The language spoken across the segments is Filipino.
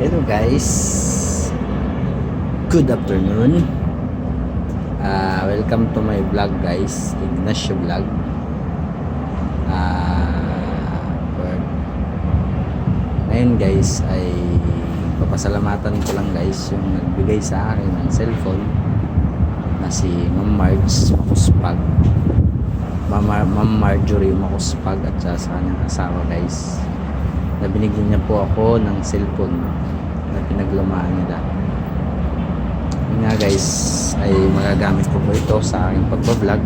Hello guys, good afternoon. Welcome to my vlog guys, Ignacio Vlog. Ngayon guys ay papasalamatan ko lang guys yung nagbigay sa akin ng cellphone na si Ma'am Marge Makuspag, Ma'am Marjorie Makuspag at sa kanyang asawa guys, na binigyan niya po ako ng cellphone na pinaglumaan nila. Yun nga guys, ay magagamit ko po ito sa aking pagbablog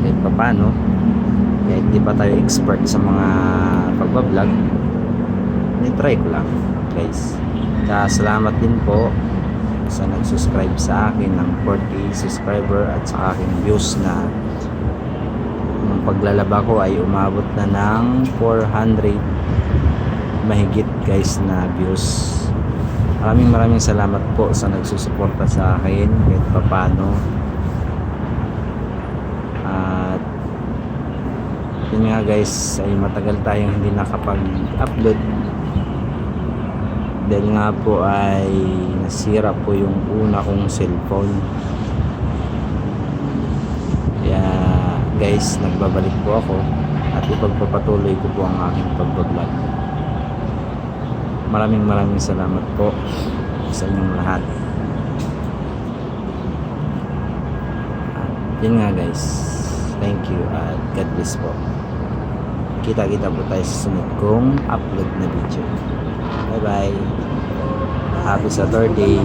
kahit papano, kahit di pa tayo expert sa mga pagbablog, try ko lang guys. Salamat din po sa nag-subscribe sa akin ng 40 subscriber at sa aking views na ng paglalaba ko ay umabot na ng 400 mahigit guys na views. Maraming salamat po sa nagsusuporta sa akin kahit papano. At yun nga guys, ay matagal tayong hindi nakapag-upload dahil nga po ay nasira po yung una kong cellphone. Kaya guys, nagbabalik po ako at ipagpapatuloy ko po ang aking pagbablog. Maraming salamat po sa inyong lahat. At yun nga guys, thank you at God bless po. Kita-kita po tayo sa sunod kong upload na video. Bye bye. Happy Saturday.